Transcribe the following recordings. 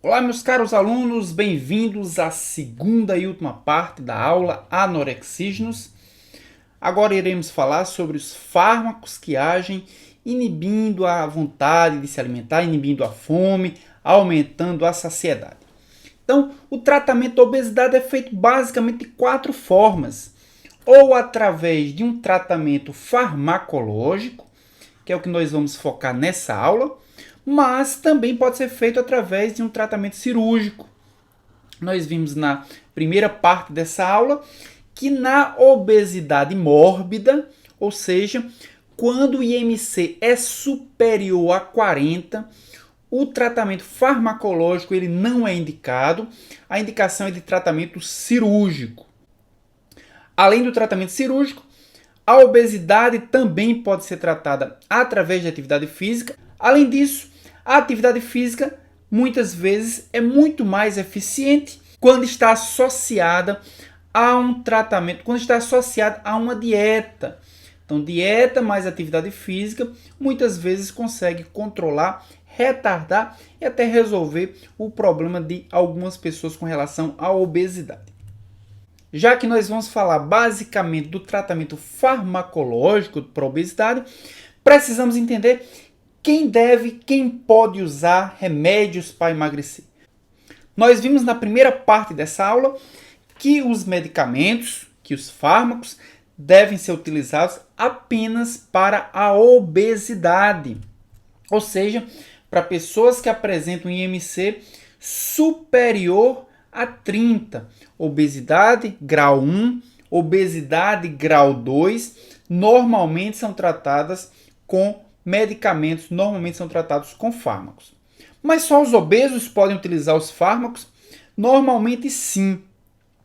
Olá, meus caros alunos, bem-vindos à segunda e última parte da aula Anorexígenos. Agora iremos falar sobre os fármacos que agem inibindo a vontade de se alimentar, inibindo a fome, aumentando a saciedade. Então, o tratamento da obesidade é feito basicamente de 4 formas. Ou através de um tratamento farmacológico, que é o que nós vamos focar nessa aula, mas também pode ser feito através de um tratamento cirúrgico. Nós vimos na primeira parte dessa aula que na obesidade mórbida, ou seja, quando o IMC é superior a 40, o tratamento farmacológico ele não é indicado, a indicação é de tratamento cirúrgico. Além do tratamento cirúrgico, a obesidade também pode ser tratada através de atividade física. Além disso, a atividade física muitas vezes é muito mais eficiente quando está associada a um tratamento, quando está associada a uma dieta. Então, dieta mais atividade física muitas vezes consegue controlar, retardar e até resolver o problema de algumas pessoas com relação à obesidade. Já que nós vamos falar basicamente do tratamento farmacológico para a obesidade, precisamos entender quem pode usar remédios para emagrecer. Nós vimos na primeira parte dessa aula que os medicamentos, que os fármacos, devem ser utilizados apenas para a obesidade. Ou seja, para pessoas que apresentam IMC superior a 30. Obesidade grau 1, obesidade grau 2, normalmente são tratadas com medicamentos, normalmente são tratados com fármacos. Mas só os obesos podem utilizar os fármacos? Normalmente sim.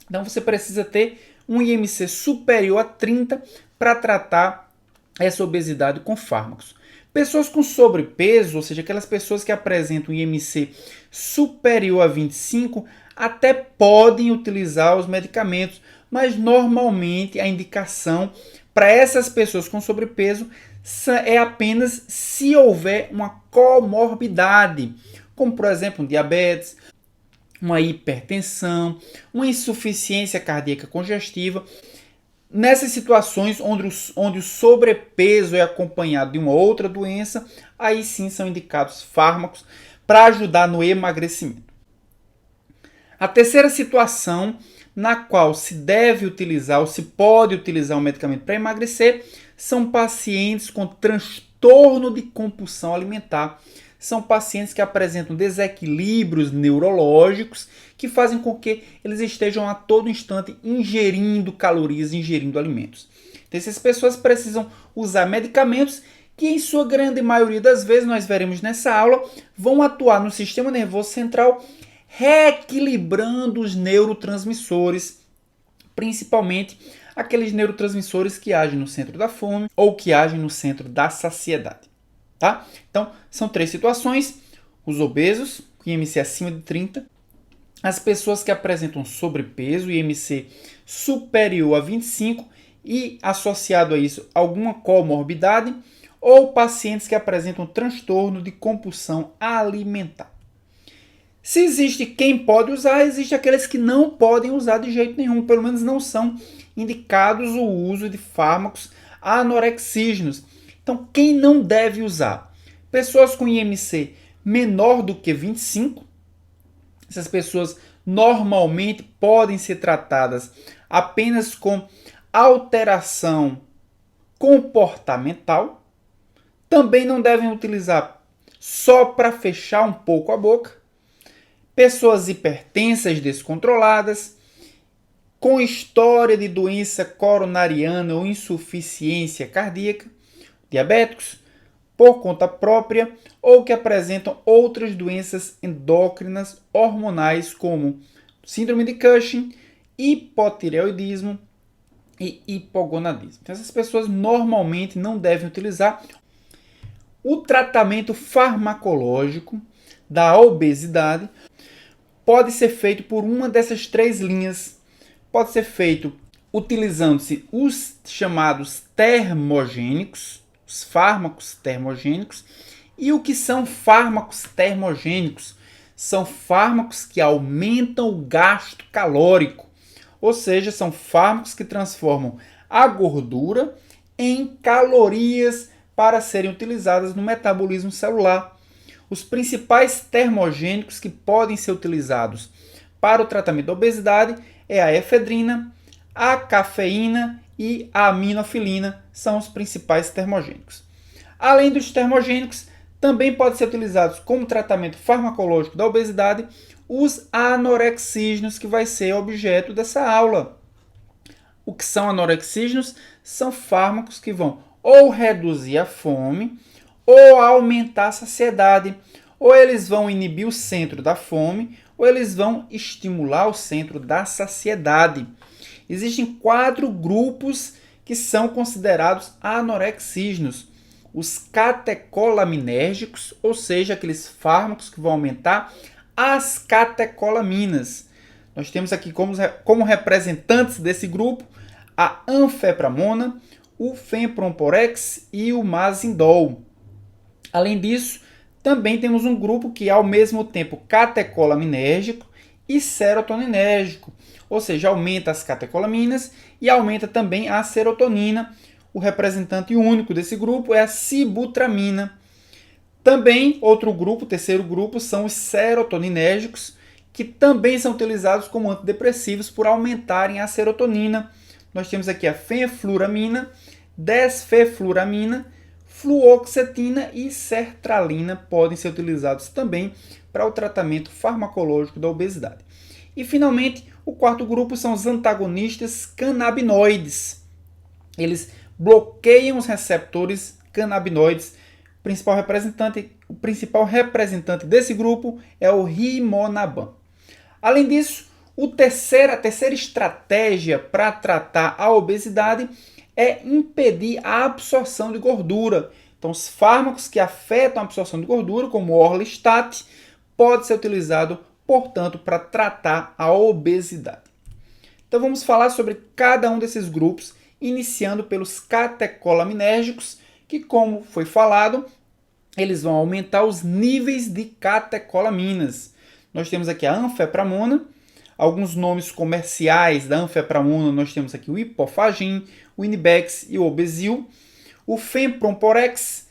Então você precisa ter um IMC superior a 30 para tratar essa obesidade com fármacos. Pessoas com sobrepeso, ou seja, aquelas pessoas que apresentam IMC superior a 25, até podem utilizar os medicamentos, mas normalmente a indicação para essas pessoas com sobrepeso é apenas se houver uma comorbidade, como por exemplo um diabetes, uma hipertensão, uma insuficiência cardíaca congestiva. Nessas situações onde o sobrepeso é acompanhado de uma outra doença, aí sim são indicados fármacos para ajudar no emagrecimento. A terceira situação na qual se deve utilizar ou se pode utilizar um medicamento para emagrecer são pacientes com transtorno de compulsão alimentar. São pacientes que apresentam desequilíbrios neurológicos que fazem com que eles estejam a todo instante ingerindo calorias, ingerindo alimentos. Então, essas pessoas precisam usar medicamentos que, em sua grande maioria das vezes, nós veremos nessa aula, vão atuar no sistema nervoso central, reequilibrando os neurotransmissores, principalmente aqueles neurotransmissores que agem no centro da fome ou que agem no centro da saciedade. Tá? Então, são 3 situações: os obesos, com IMC acima de 30, as pessoas que apresentam sobrepeso, IMC superior a 25 e, associado a isso, alguma comorbidade, ou pacientes que apresentam transtorno de compulsão alimentar. Se existe quem pode usar, existe aqueles que não podem usar de jeito nenhum, pelo menos não são indicados o uso de fármacos anorexígenos. Então, quem não deve usar? Pessoas com IMC menor do que 25. Essas pessoas normalmente podem ser tratadas apenas com alteração comportamental. Também não devem utilizar só para fechar um pouco a boca. Pessoas hipertensas descontroladas, com história de doença coronariana ou insuficiência cardíaca, diabéticos, por conta própria ou que apresentam outras doenças endócrinas hormonais como síndrome de Cushing, hipotireoidismo e hipogonadismo. Então, essas pessoas normalmente não devem utilizar o tratamento farmacológico da obesidade. Pode ser feito por uma dessas 3 linhas. Pode ser feito utilizando-se os chamados termogênicos, os fármacos termogênicos. E o que são fármacos termogênicos? são fármacos que aumentam o gasto calórico, ou seja, são fármacos que transformam a gordura em calorias para serem utilizadas no metabolismo celular. Os principais termogênicos que podem ser utilizados para o tratamento da obesidade é a efedrina, a cafeína e a aminofilina, são os principais termogênicos. Além dos termogênicos, também podem ser utilizados como tratamento farmacológico da obesidade os anorexígenos, que vai ser objeto dessa aula. O que são anorexígenos? São fármacos que vão ou reduzir a fome ou aumentar a saciedade. Ou eles vão inibir o centro da fome ou eles vão estimular o centro da saciedade. Existem 4 grupos que são considerados anorexígenos. Os catecolaminérgicos, ou seja, aqueles fármacos que vão aumentar as catecolaminas. Nós temos aqui como representantes desse grupo a anfepramona, o fempronporex e o mazindol. Além disso, também temos um grupo que é ao mesmo tempo catecolaminérgico e serotoninérgico, ou seja, aumenta as catecolaminas e aumenta também a serotonina. O representante único desse grupo é a sibutramina. Também outro grupo, terceiro grupo, são os serotoninérgicos, que também são utilizados como antidepressivos por aumentarem a serotonina. Nós temos aqui a fenfluramina, desfenfluramina, fluoxetina e sertralina podem ser utilizados também para o tratamento farmacológico da obesidade. E, finalmente, o quarto grupo são os antagonistas canabinoides. Eles bloqueiam os receptores canabinoides. O principal representante desse grupo é o rimonabam. Além disso, a terceira estratégia para tratar a obesidade é impedir a absorção de gordura. Então, os fármacos que afetam a absorção de gordura, como o orlistat, pode ser utilizado, portanto, para tratar a obesidade. Então, vamos falar sobre cada um desses grupos, iniciando pelos catecolaminérgicos, que, como foi falado, eles vão aumentar os níveis de catecolaminas. Nós temos aqui a anfepramona. Alguns nomes comerciais da anfepramona, nós temos aqui o hipofagin, o inibex e o obesil. O fempronporex,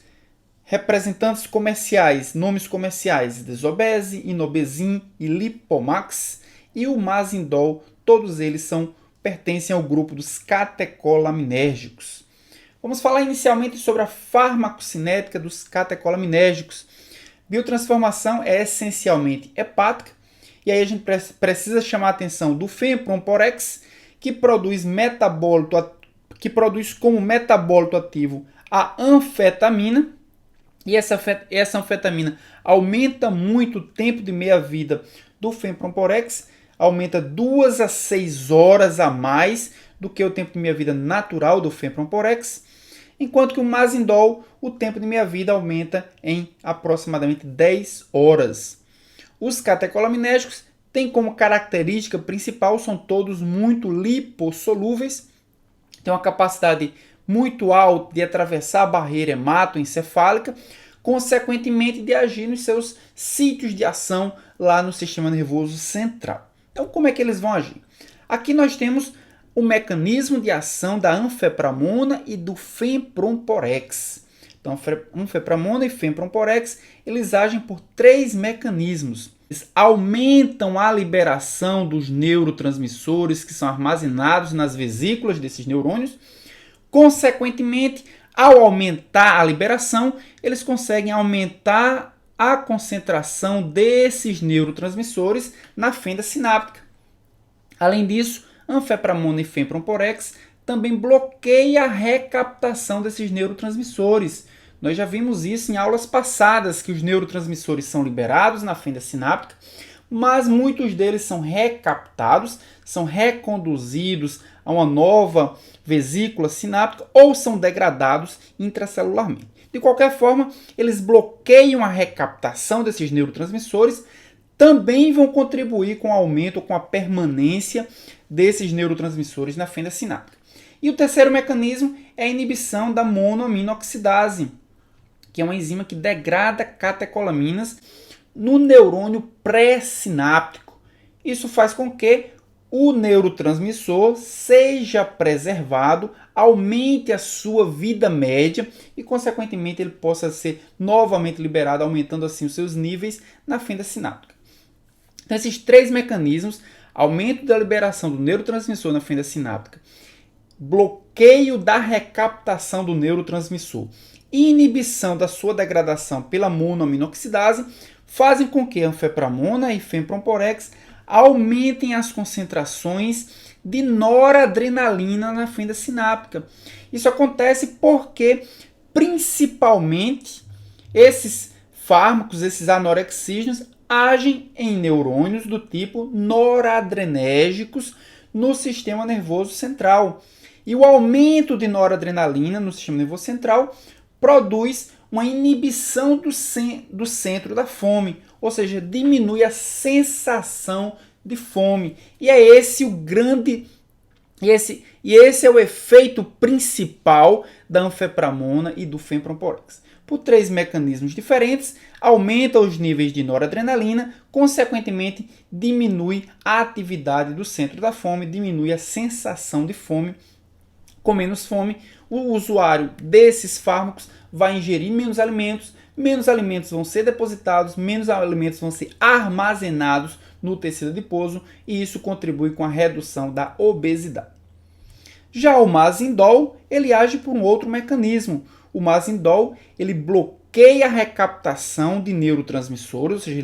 representantes comerciais, nomes comerciais, desobese, inobesin e lipomax. E o mazindol, todos eles pertencem ao grupo dos catecolaminérgicos. Vamos falar inicialmente sobre a farmacocinética dos catecolaminérgicos. Biotransformação é essencialmente hepática, e aí a gente precisa chamar a atenção do fempronporex, que produz como metabólito ativo a anfetamina, e essa anfetamina aumenta muito o tempo de meia-vida do fempronporex, aumenta 2 a 6 horas a mais do que o tempo de meia-vida natural do fempronporex, enquanto que o mazindol, o tempo de meia-vida aumenta em aproximadamente 10 horas. Os catecolaminérgicos têm como característica principal, são todos muito lipossolúveis, têm uma capacidade muito alta de atravessar a barreira hematoencefálica, consequentemente de agir nos seus sítios de ação lá no sistema nervoso central. Então, como é que eles vão agir? Aqui nós temos o mecanismo de ação da anfepramona e do fempronporex. Então, anfepramona e fempronporex, eles agem por 3 mecanismos. Eles aumentam a liberação dos neurotransmissores que são armazenados nas vesículas desses neurônios. Consequentemente, ao aumentar a liberação, eles conseguem aumentar a concentração desses neurotransmissores na fenda sináptica. Além disso, anfepramona e fempronporex também bloqueia a recaptação desses neurotransmissores. Nós já vimos isso em aulas passadas, que os neurotransmissores são liberados na fenda sináptica, mas muitos deles são recaptados, são reconduzidos a uma nova vesícula sináptica ou são degradados intracelularmente. De qualquer forma, eles bloqueiam a recaptação desses neurotransmissores, também vão contribuir com o aumento ou com a permanência desses neurotransmissores na fenda sináptica. E o terceiro mecanismo é a inibição da monoaminoxidase, que é uma enzima que degrada catecolaminas no neurônio pré-sináptico. Isso faz com que o neurotransmissor seja preservado, aumente a sua vida média e, consequentemente, ele possa ser novamente liberado, aumentando assim os seus níveis na fenda sináptica. Então, esses três mecanismos, aumento da liberação do neurotransmissor na fenda sináptica, bloqueio da recaptação do neurotransmissor e inibição da sua degradação pela monoaminoxidase, fazem com que a anfepramona e fempромporex aumentem as concentrações de noradrenalina na fenda sináptica. Isso acontece porque, principalmente, esses fármacos, esses anorexígenos, agem em neurônios do tipo noradrenérgicos no sistema nervoso central. E o aumento de noradrenalina no sistema nervoso central produz uma inibição do centro da fome, ou seja, diminui a sensação de fome. E é esse o grande esse é o efeito principal da anfepramona e do fempромporex. Por três mecanismos diferentes, aumenta os níveis de noradrenalina, consequentemente diminui a atividade do centro da fome, diminui a sensação de fome. Com menos fome, o usuário desses fármacos vai ingerir menos alimentos vão ser depositados, menos alimentos vão ser armazenados no tecido adiposo e isso contribui com a redução da obesidade. Já o mazindol, ele age por um outro mecanismo. O mazindol, ele bloqueia a recaptação de neurotransmissores, ou seja,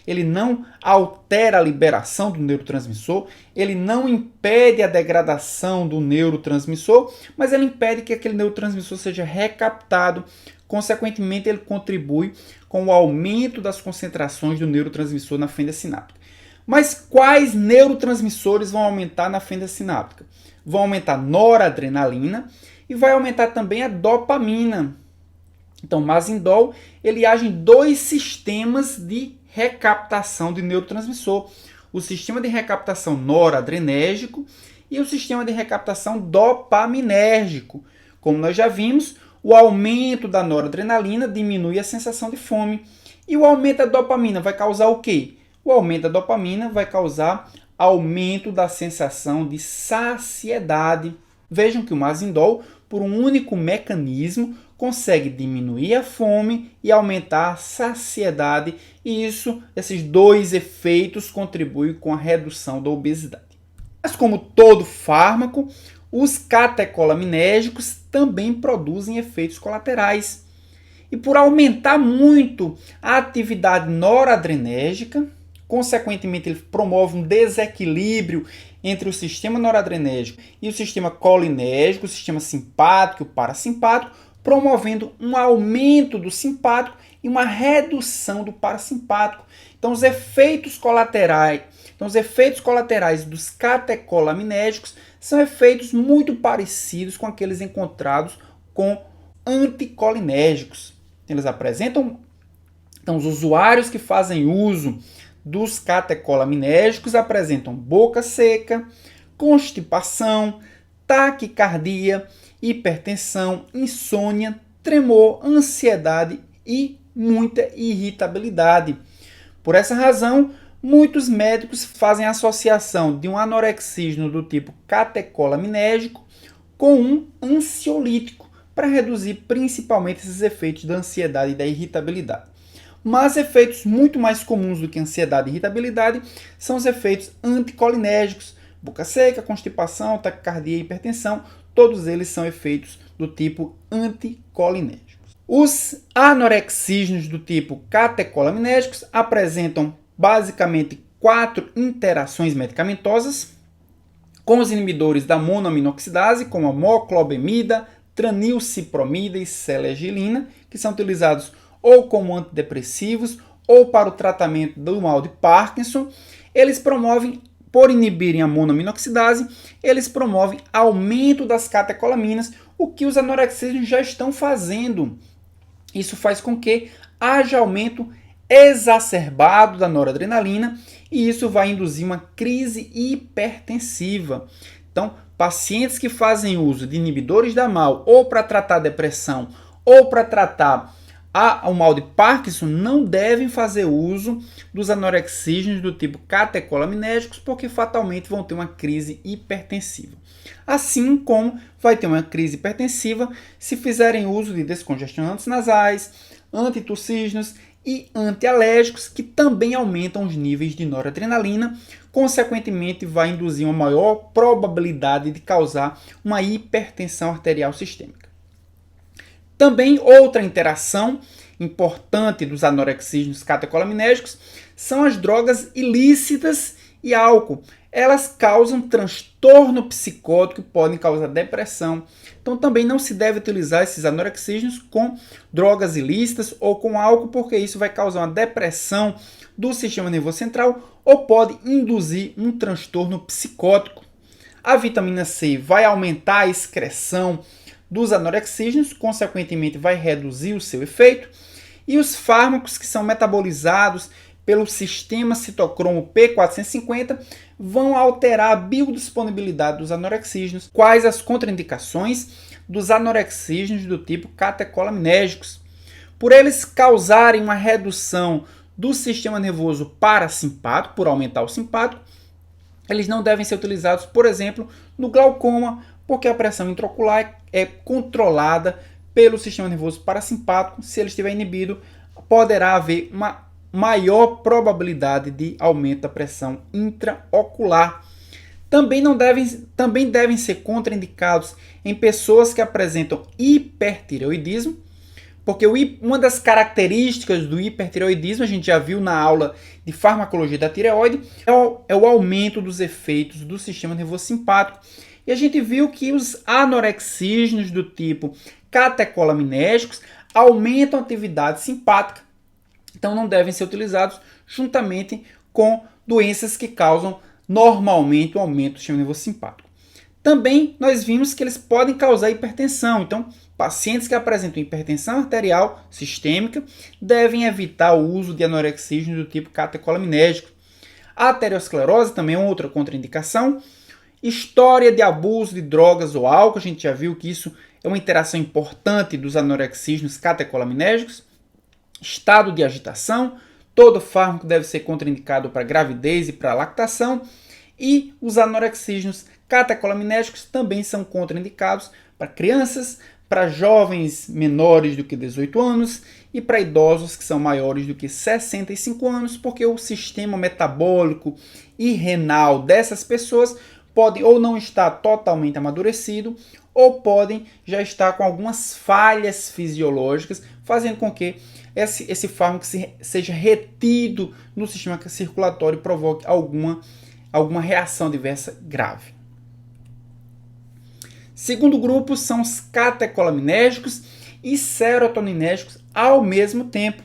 ele não altera a liberação do neurotransmissor, ele não impede a degradação do neurotransmissor, mas ele impede que aquele neurotransmissor seja recaptado. Consequentemente, ele contribui com o aumento das concentrações do neurotransmissor na fenda sináptica. Mas quais neurotransmissores vão aumentar na fenda sináptica? Vão aumentar noradrenalina e vai aumentar também a dopamina. Então, o mazindol, ele age em dois sistemas de recaptação de neurotransmissor. O sistema de recaptação noradrenérgico e o sistema de recaptação dopaminérgico. Como nós já vimos, o aumento da noradrenalina diminui a sensação de fome. E o aumento da dopamina vai causar o quê? O aumento da dopamina vai causar aumento da sensação de saciedade. Vejam que o mazindol, por um único mecanismo, consegue diminuir a fome e aumentar a saciedade. E esses dois efeitos contribuem com a redução da obesidade. Mas como todo fármaco, os catecolaminérgicos também produzem efeitos colaterais. E por aumentar muito a atividade noradrenérgica, consequentemente ele promove um desequilíbrio entre o sistema noradrenérgico e o sistema colinérgico, o sistema simpático e o parasimpático, promovendo um aumento do simpático e uma redução do parasimpático. Então, os efeitos colaterais dos catecolaminérgicos são efeitos muito parecidos com aqueles encontrados com anticolinérgicos. Eles apresentam, então, os usuários que fazem uso dos catecolaminérgicos apresentam boca seca, constipação, taquicardia, hipertensão, insônia, tremor, ansiedade e muita irritabilidade. Por essa razão, muitos médicos fazem associação de um anorexígeno do tipo catecolaminérgico com um ansiolítico para reduzir principalmente esses efeitos da ansiedade e da irritabilidade. Mas efeitos muito mais comuns do que ansiedade e irritabilidade são os efeitos anticolinérgicos, boca seca, constipação, taquicardia e hipertensão, todos eles são efeitos do tipo anticolinérgicos. Os anorexígenos do tipo catecolaminérgicos apresentam basicamente 4 interações medicamentosas com os inibidores da monoaminoxidase, como a moclobemida, tranilcipromida e selegiline, que são utilizados ou como antidepressivos ou para o tratamento do mal de Parkinson. Eles promovem, por inibirem a monoaminoxidase, eles promovem aumento das catecolaminas, o que os anorexígenos já estão fazendo. Isso faz com que haja aumento exacerbado da noradrenalina e isso vai induzir uma crise hipertensiva. Então, pacientes que fazem uso de inibidores da MAO ou para tratar depressão ou para tratar o mal de Parkinson não devem fazer uso dos anorexígenos do tipo catecolaminérgicos, porque fatalmente vão ter uma crise hipertensiva. Assim como vai ter uma crise hipertensiva se fizerem uso de descongestionantes nasais, antitussígenos e antialérgicos, que também aumentam os níveis de noradrenalina, consequentemente vai induzir uma maior probabilidade de causar uma hipertensão arterial sistêmica. Também outra interação importante dos anorexígenos catecolaminérgicos são as drogas ilícitas e álcool. Elas causam transtorno psicótico e podem causar depressão. Então também não se deve utilizar esses anorexígenos com drogas ilícitas ou com álcool, porque isso vai causar uma depressão do sistema nervoso central ou pode induzir um transtorno psicótico. A vitamina C vai aumentar a excreção dos anorexígenos, consequentemente vai reduzir o seu efeito, e os fármacos que são metabolizados pelo sistema citocromo P450 vão alterar a biodisponibilidade dos anorexígenos. Quais as contraindicações dos anorexígenos do tipo catecolaminérgicos? Por eles causarem uma redução do sistema nervoso parasimpático, por aumentar o simpático, eles não devem ser utilizados, por exemplo, no glaucoma, porque a pressão intraocular é controlada pelo sistema nervoso parasimpático. Se ele estiver inibido, poderá haver uma maior probabilidade de aumento da pressão intraocular. Também devem ser contraindicados em pessoas que apresentam hipertireoidismo, porque uma das características do hipertireoidismo, a gente já viu na aula de farmacologia da tireoide, é o aumento dos efeitos do sistema nervoso simpático. E a gente viu que os anorexígenos do tipo catecolaminérgicos aumentam a atividade simpática, então não devem ser utilizados juntamente com doenças que causam normalmente o aumento do sistema nervoso simpático. Também nós vimos que eles podem causar hipertensão, então pacientes que apresentam hipertensão arterial sistêmica devem evitar o uso de anorexígenos do tipo catecolaminérgico. A aterosclerose também é outra contraindicação. História de abuso de drogas ou álcool, a gente já viu que isso é uma interação importante dos anorexígenos catecolaminérgicos. Estado de agitação, todo fármaco deve ser contraindicado para gravidez e para lactação. E os anorexígenos catecolaminérgicos também são contraindicados para crianças, para jovens menores do que 18 anos e para idosos que são maiores do que 65 anos, porque o sistema metabólico e renal dessas pessoas podem ou não estar totalmente amadurecido ou podem já estar com algumas falhas fisiológicas, fazendo com que esse fármaco seja retido no sistema circulatório e provoque alguma reação adversa grave. Segundo grupo são os catecolaminérgicos e serotoninérgicos ao mesmo tempo.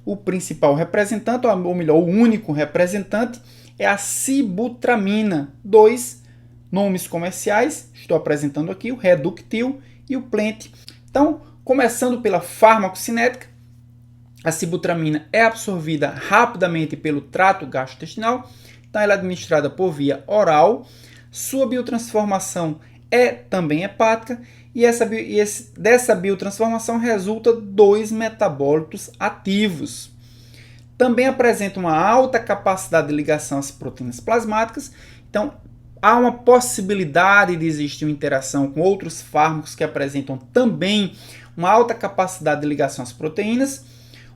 O principal representante, ou melhor, o único representante, é a sibutramina. Dois nomes comerciais, estou apresentando aqui, o Reductil e o Plente. Então, começando pela farmacocinética, a sibutramina é absorvida rapidamente pelo trato gastrointestinal, então ela é administrada por via oral. Sua biotransformação é também hepática e dessa biotransformação resulta 2 metabólitos ativos. Também apresenta uma alta capacidade de ligação às proteínas plasmáticas, então há uma possibilidade de existir uma interação com outros fármacos que apresentam também uma alta capacidade de ligação às proteínas.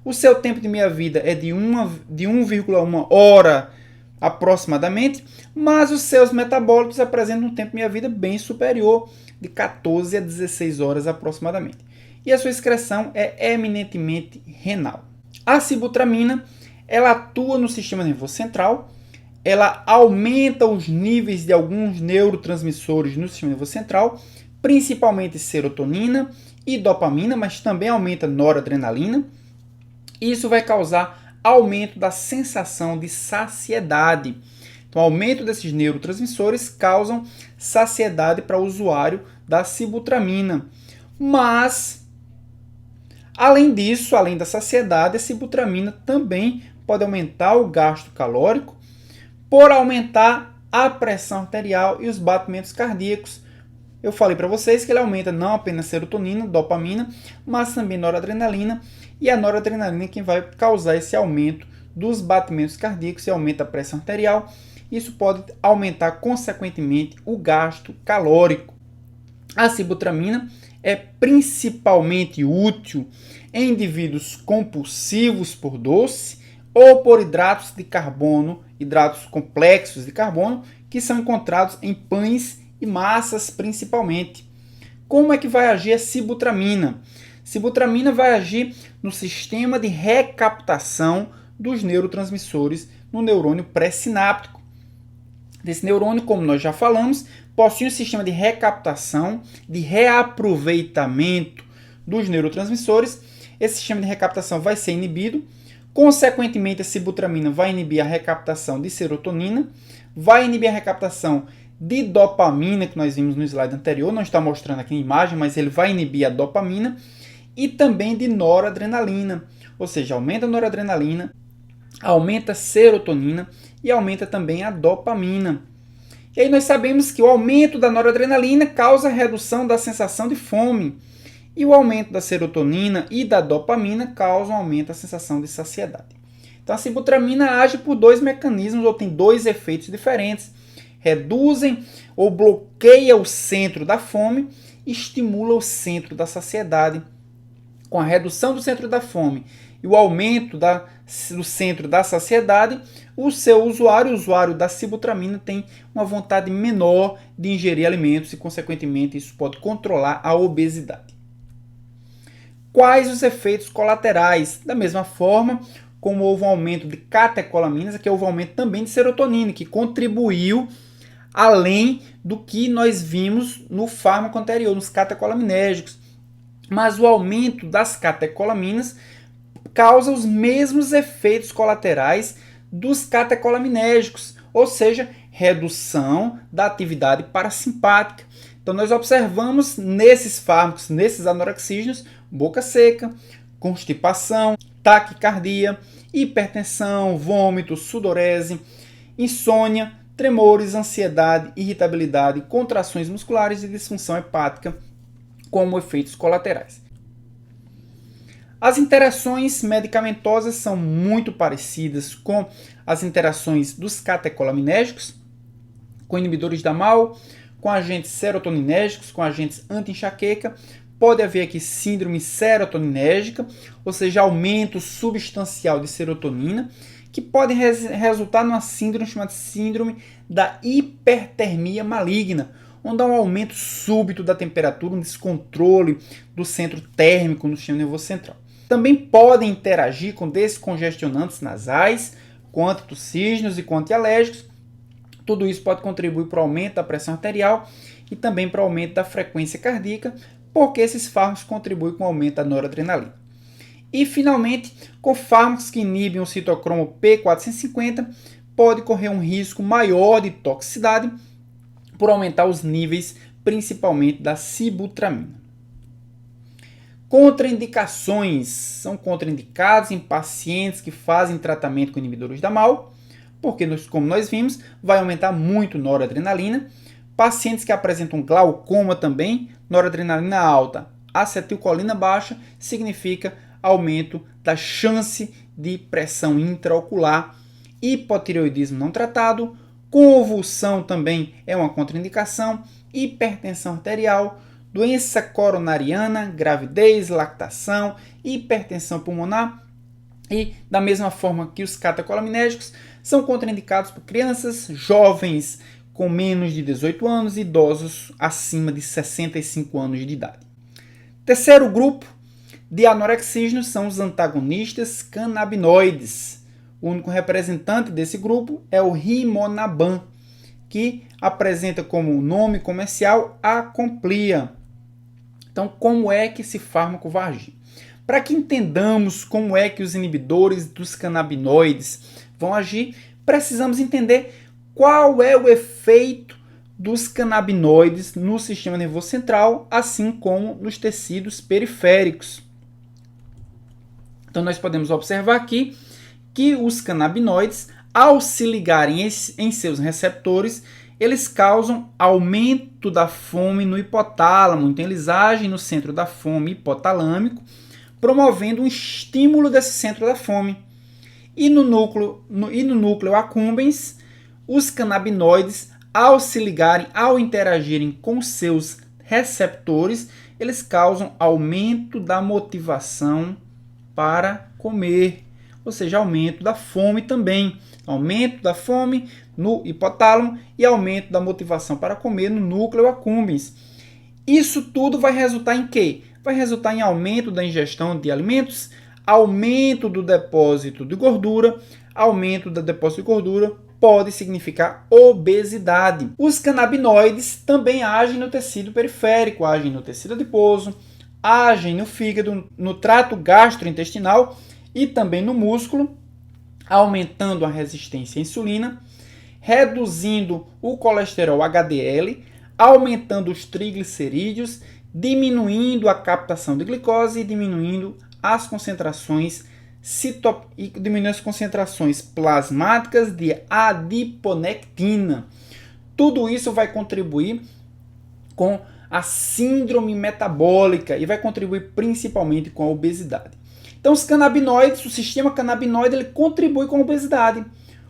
O seu tempo de meia-vida é de 1,1 hora aproximadamente, mas os seus metabólitos apresentam um tempo de meia-vida bem superior, de 14 a 16 horas aproximadamente. E a sua excreção é eminentemente renal. A sibutramina, ela atua no sistema nervoso central, ela aumenta os níveis de alguns neurotransmissores no sistema nervoso central, principalmente serotonina e dopamina, mas também aumenta noradrenalina. Isso vai causar aumento da sensação de saciedade. Então, o aumento desses neurotransmissores causam saciedade para o usuário da sibutramina. Mas, além disso, além da saciedade, a sibutramina também pode aumentar o gasto calórico por aumentar a pressão arterial e os batimentos cardíacos, Eu falei para vocês que ele aumenta não apenas serotonina, dopamina, mas também noradrenalina, e a noradrenalina é quem vai causar esse aumento dos batimentos cardíacos e aumenta a pressão arterial. Isso pode aumentar, consequentemente, o gasto calórico. A sibutramina é principalmente útil em indivíduos compulsivos por doce ou por hidratos de carbono, hidratos complexos de carbono, que são encontrados em pães e massas principalmente. Como é que vai agir a sibutramina? Sibutramina vai agir no sistema de recaptação dos neurotransmissores no neurônio pré-sináptico. Desse neurônio, como nós já falamos, possui um sistema de recaptação, de reaproveitamento dos neurotransmissores. Esse sistema de recaptação vai ser inibido. Consequentemente, a sibutramina vai inibir a recaptação de serotonina, vai inibir a recaptação de dopamina, que nós vimos no slide anterior, não está mostrando aqui a imagem, mas ele vai inibir a dopamina, e também de noradrenalina, ou seja, aumenta a noradrenalina, aumenta a serotonina e aumenta também a dopamina. E aí nós sabemos que o aumento da noradrenalina causa redução da sensação de fome, e o aumento da serotonina e da dopamina causa um aumento da sensação de saciedade. Então a sibutramina age por dois mecanismos, ou tem dois efeitos diferentes. Reduzem ou bloqueia o centro da fome e estimula o centro da saciedade. Com a redução do centro da fome e o aumento do centro da saciedade, o seu usuário, o usuário da sibutramina, tem uma vontade menor de ingerir alimentos e, consequentemente, isso pode controlar a obesidade. Quais os efeitos colaterais? Da mesma forma, como houve um aumento de catecolaminas, aqui houve um aumento também de serotonina, que contribuiu além do que nós vimos no fármaco anterior, nos catecolaminérgicos. Mas o aumento das catecolaminas causa os mesmos efeitos colaterais dos catecolaminérgicos, ou seja, redução da atividade parasimpática. Então nós observamos nesses fármacos, nesses anoxígenos, boca seca, constipação, taquicardia, hipertensão, vômito, sudorese, insônia, tremores, ansiedade, irritabilidade, contrações musculares e disfunção hepática como efeitos colaterais. As interações medicamentosas são muito parecidas com as interações dos catecolaminérgicos, com inibidores da MAO, com agentes serotoninérgicos, com agentes anti-enxaqueca. Pode haver aqui síndrome serotoninérgica, ou seja, aumento substancial de serotonina, que pode resultar numa síndrome chamada síndrome da hipertermia maligna, onde há um aumento súbito da temperatura, um descontrole do centro térmico no sistema nervoso central. Também podem interagir com descongestionantes nasais, com antitussígenos e com antialérgicos. Tudo isso pode contribuir para o aumento da pressão arterial e também para o aumento da frequência cardíaca, porque esses fármacos contribuem com o aumento da noradrenalina. E, finalmente, com fármacos que inibem o citocromo P450, pode correr um risco maior de toxicidade por aumentar os níveis, principalmente da sibutramina. Contraindicações. São contraindicados em pacientes que fazem tratamento com inibidores da MAO, porque, como nós vimos, vai aumentar muito noradrenalina. Pacientes que apresentam glaucoma também, noradrenalina alta, acetilcolina baixa, significa aumento da chance de pressão intraocular. Hipotireoidismo não tratado, convulsão também é uma contraindicação, hipertensão arterial, doença coronariana, gravidez, lactação, hipertensão pulmonar e, da mesma forma que os catecolaminérgicos, são contraindicados por crianças, jovens com menos de 18 anos e idosos acima de 65 anos de idade. Terceiro grupo de anorexígenos são os antagonistas canabinoides. O único representante desse grupo é o Rimonabant, que apresenta como nome comercial Acomplia. Então, como é que esse fármaco vai agir? Para que entendamos como é que os inibidores dos canabinoides vão agir, precisamos entender qual é o efeito dos canabinoides no sistema nervoso central, assim como nos tecidos periféricos. Então, nós podemos observar aqui que os canabinoides, ao se ligarem em seus receptores, eles causam aumento da fome no hipotálamo. Então, eles agem no centro da fome hipotalâmico, promovendo um estímulo desse centro da fome. E no núcleo accumbens, os canabinoides, ao se ligarem, ao interagirem com seus receptores, eles causam aumento da motivação para comer, ou seja, aumento da fome também. Aumento da fome no hipotálamo e aumento da motivação para comer no núcleo accumbens. Isso tudo vai resultar em quê? Vai resultar em aumento da ingestão de alimentos, aumento do depósito de gordura. Aumento do depósito de gordura pode significar obesidade. Os canabinoides também agem no tecido periférico, agem no tecido adiposo, agem no fígado, no trato gastrointestinal e também no músculo, aumentando a resistência à insulina, reduzindo o colesterol HDL, aumentando os triglicerídeos, diminuindo a captação de glicose e diminuindo as concentrações plasmáticas de adiponectina. Tudo isso vai contribuir com a síndrome metabólica e vai contribuir principalmente com a obesidade. Então, os canabinoides, o sistema canabinoide, ele contribui com a obesidade,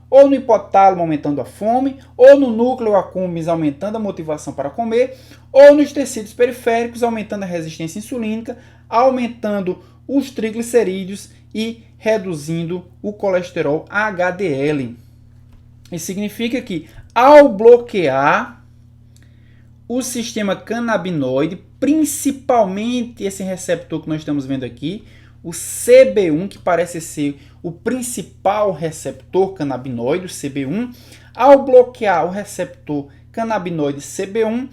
ou no hipotálamo aumentando a fome, ou no núcleo accumbens aumentando a motivação para comer, ou nos tecidos periféricos aumentando a resistência insulínica, aumentando os triglicerídeos e reduzindo o colesterol HDL. Isso significa que, ao bloquear o sistema canabinoide, principalmente esse receptor que nós estamos vendo aqui, o CB1, que parece ser o principal receptor canabinoide, o CB1, ao bloquear o receptor canabinoide CB1,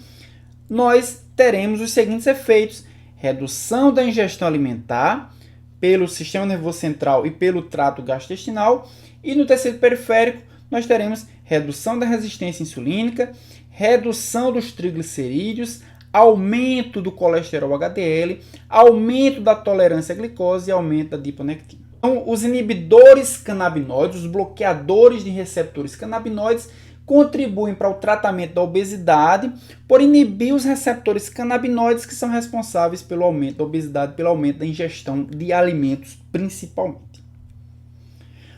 nós teremos os seguintes efeitos: redução da ingestão alimentar pelo sistema nervoso central e pelo trato gastrointestinal, e no tecido periférico nós teremos redução da resistência insulínica, redução dos triglicerídeos, aumento do colesterol HDL, aumento da tolerância à glicose e aumento da adiponectina. Então, os inibidores canabinoides, os bloqueadores de receptores canabinoides, contribuem para o tratamento da obesidade por inibir os receptores canabinoides que são responsáveis pelo aumento da obesidade, pelo aumento da ingestão de alimentos principalmente.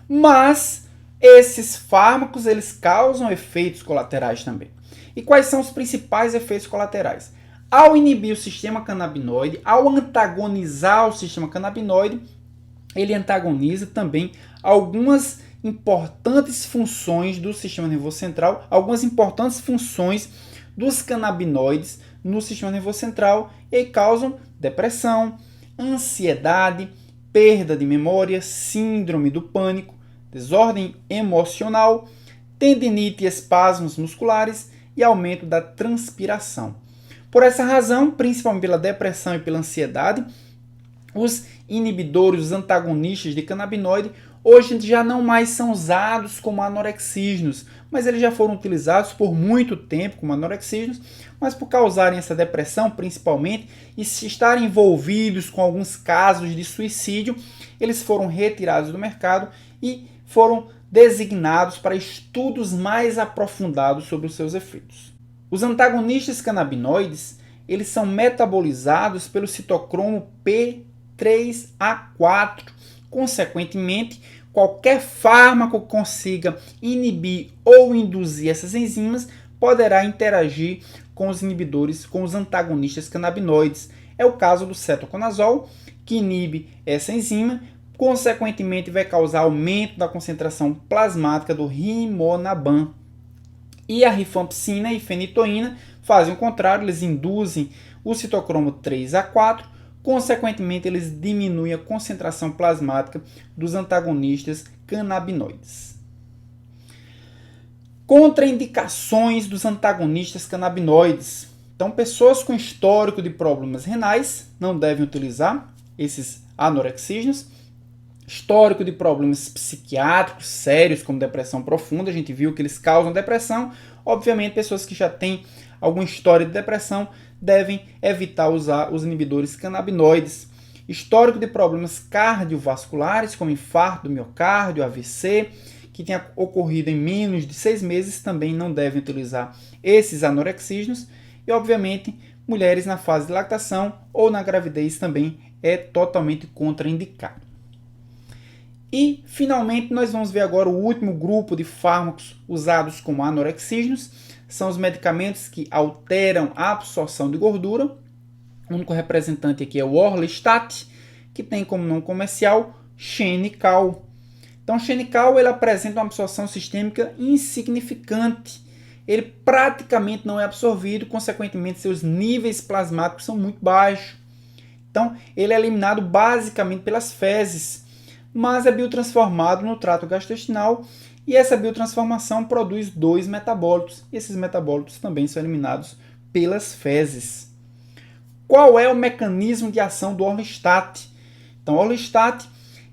Mas esses fármacos, eles causam efeitos colaterais também. E quais são os principais efeitos colaterais? Ao inibir o sistema canabinoide, ao antagonizar o sistema canabinoide, ele antagoniza também algumas importantes funções do sistema nervoso central, algumas importantes funções dos canabinoides no sistema nervoso central e causam depressão, ansiedade, perda de memória, síndrome do pânico, desordem emocional, tendinite e espasmos musculares e aumento da transpiração. Por essa razão, principalmente pela depressão e pela ansiedade, os inibidores, os antagonistas de canabinoide, hoje já não mais são usados como anorexígenos, mas eles já foram utilizados por muito tempo como anorexígenos, mas por causarem essa depressão principalmente e se estarem envolvidos com alguns casos de suicídio, eles foram retirados do mercado e foram designados para estudos mais aprofundados sobre os seus efeitos. Os antagonistas canabinoides, eles são metabolizados pelo citocromo P3A4. Consequentemente, qualquer fármaco que consiga inibir ou induzir essas enzimas poderá interagir com os inibidores, com os antagonistas canabinoides. É o caso do cetoconazol, que inibe essa enzima, consequentemente vai causar aumento da concentração plasmática do rimonabam. E a rifampicina e fenitoína fazem o contrário, eles induzem o citocromo 3A4, consequentemente eles diminuem a concentração plasmática dos antagonistas canabinoides. Contraindicações dos antagonistas canabinoides. Então, pessoas com histórico de problemas renais não devem utilizar esses anorexígenos. Histórico de problemas psiquiátricos sérios, como depressão profunda, a gente viu que eles causam depressão. Obviamente, pessoas que já têm alguma história de depressão devem evitar usar os inibidores canabinoides. Histórico de problemas cardiovasculares, como infarto do miocárdio, AVC, que tenha ocorrido em menos de 6 meses também não devem utilizar esses anorexígenos. E, obviamente, mulheres na fase de lactação ou na gravidez também é totalmente contraindicado. E, finalmente, nós vamos ver agora o último grupo de fármacos usados como anorexígenos. São os medicamentos que alteram a absorção de gordura. O único representante aqui é o Orlistat, que tem como nome comercial Xenical. Então, o Xenical ele apresenta uma absorção sistêmica insignificante. Ele praticamente não é absorvido, consequentemente, seus níveis plasmáticos são muito baixos. Então, ele é eliminado basicamente pelas fezes, mas é biotransformado no trato gastrointestinal e essa biotransformação produz 2 metabólitos. E esses metabólitos também são eliminados pelas fezes. Qual é o mecanismo de ação do Orlistat? Então, o Orlistat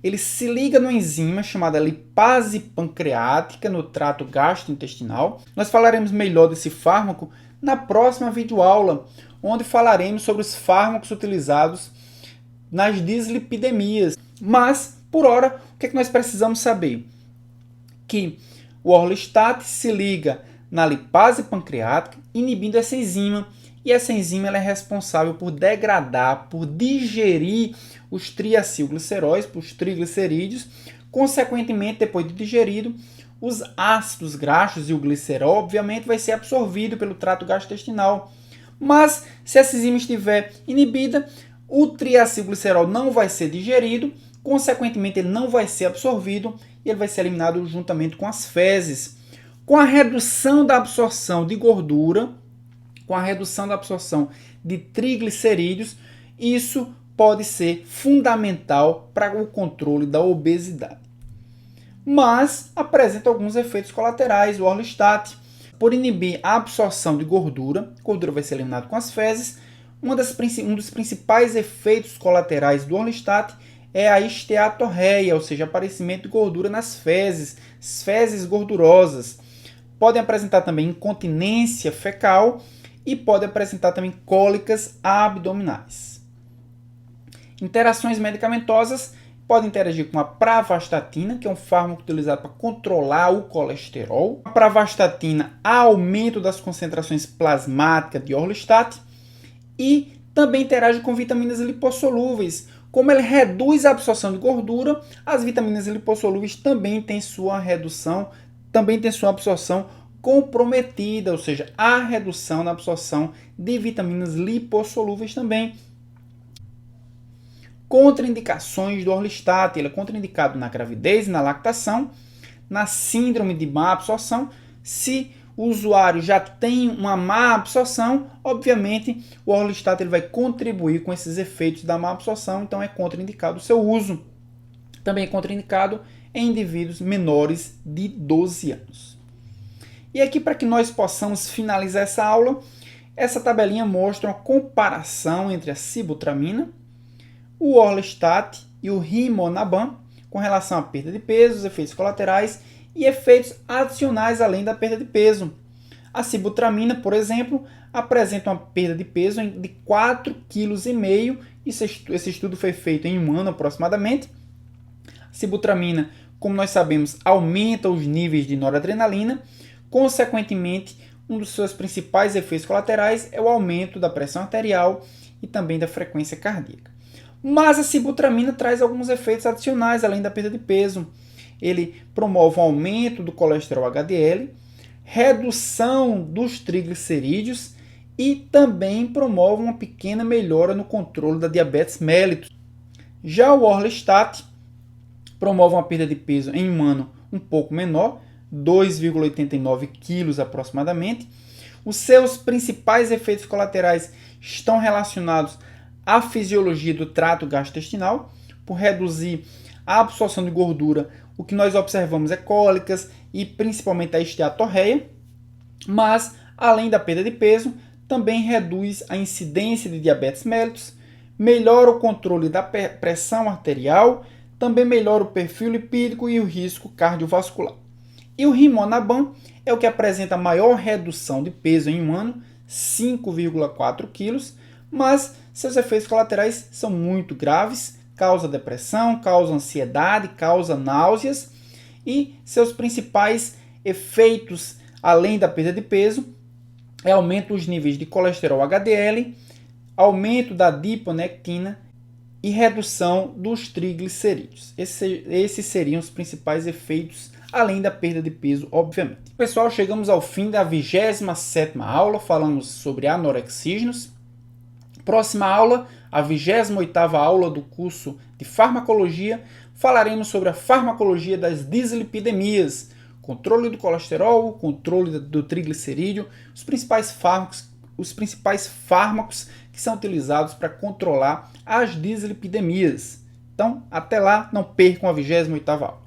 ele se liga numa enzima chamada lipase pancreática no trato gastrointestinal. Nós falaremos melhor desse fármaco na próxima videoaula, onde falaremos sobre os fármacos utilizados nas dislipidemias. Mas, por hora, o que é que nós precisamos saber? Que o Orlistat se liga na lipase pancreática, inibindo essa enzima, e essa enzima ela é responsável por degradar, por digerir os triacilgliceróis, os triglicerídeos. Consequentemente, depois de digerido, os ácidos graxos e o glicerol, obviamente, vai ser absorvido pelo trato gastrointestinal. Mas, se essa enzima estiver inibida, o triacilglicerol não vai ser digerido, consequentemente, ele não vai ser absorvido e ele vai ser eliminado juntamente com as fezes. Com a redução da absorção de gordura, com a redução da absorção de triglicerídeos, isso pode ser fundamental para o controle da obesidade. Mas apresenta alguns efeitos colaterais. O Orlistat, por inibir a absorção de gordura vai ser eliminada com as fezes. Um dos principais efeitos colaterais do Orlistat é a esteatorreia, ou seja, aparecimento de gordura nas fezes gordurosas. Podem apresentar também incontinência fecal e pode apresentar também cólicas abdominais. Interações medicamentosas podem interagir com a pravastatina, que é um fármaco utilizado para controlar o colesterol. A pravastatina aumenta das concentrações plasmáticas de Orlistat e também interage com vitaminas lipossolúveis. Como ele reduz a absorção de gordura, as vitaminas lipossolúveis também têm sua redução, também têm sua absorção comprometida, ou seja, a redução na absorção de vitaminas lipossolúveis também. Contraindicações do Orlistat: ele é contraindicado na gravidez e na lactação, na síndrome de má absorção. Se o usuário já tem uma má absorção, obviamente o Orlistat ele vai contribuir com esses efeitos da má absorção, então é contraindicado o seu uso. Também é contraindicado em indivíduos menores de 12 anos. E aqui, para que nós possamos finalizar essa aula, essa tabelinha mostra uma comparação entre a sibutramina, o Orlistat e o Rimonabant com relação à perda de peso, os efeitos colaterais e efeitos adicionais além da perda de peso. A sibutramina, por exemplo, apresenta uma perda de peso de 4,5 kg. Esse estudo foi feito em 1 ano aproximadamente. A sibutramina, como nós sabemos, aumenta os níveis de noradrenalina. Consequentemente, um dos seus principais efeitos colaterais é o aumento da pressão arterial e também da frequência cardíaca. Mas a sibutramina traz alguns efeitos adicionais além da perda de peso. Ele promove o aumento do colesterol HDL, redução dos triglicerídeos e também promove uma pequena melhora no controle da diabetes mellitus. Já o Orlistat promove uma perda de peso em um ano um pouco menor, 2,89 kg aproximadamente. Os seus principais efeitos colaterais estão relacionados à fisiologia do trato gastrointestinal. Por reduzir a absorção de gordura, o que nós observamos é cólicas e principalmente a esteatorreia. Mas, além da perda de peso, também reduz a incidência de diabetes mellitus, melhora o controle da pressão arterial, também melhora o perfil lipídico e o risco cardiovascular. E o Rimonabant é o que apresenta maior redução de peso em um ano, 5,4 kg, mas seus efeitos colaterais são muito graves, causa depressão, causa ansiedade, causa náuseas E seus principais efeitos, além da perda de peso, é aumento dos níveis de colesterol HDL, aumento da adiponectina e redução dos triglicerídeos. Esses seriam os principais efeitos, além da perda de peso, obviamente. Pessoal, chegamos ao fim da 27ª aula, falamos sobre anorexígenos. Próxima aula, a 28ª aula do curso de farmacologia, falaremos sobre a farmacologia das dislipidemias, controle do colesterol, controle do triglicerídeo, os principais fármacos que são utilizados para controlar as dislipidemias. Então, até lá, não percam a 28ª aula.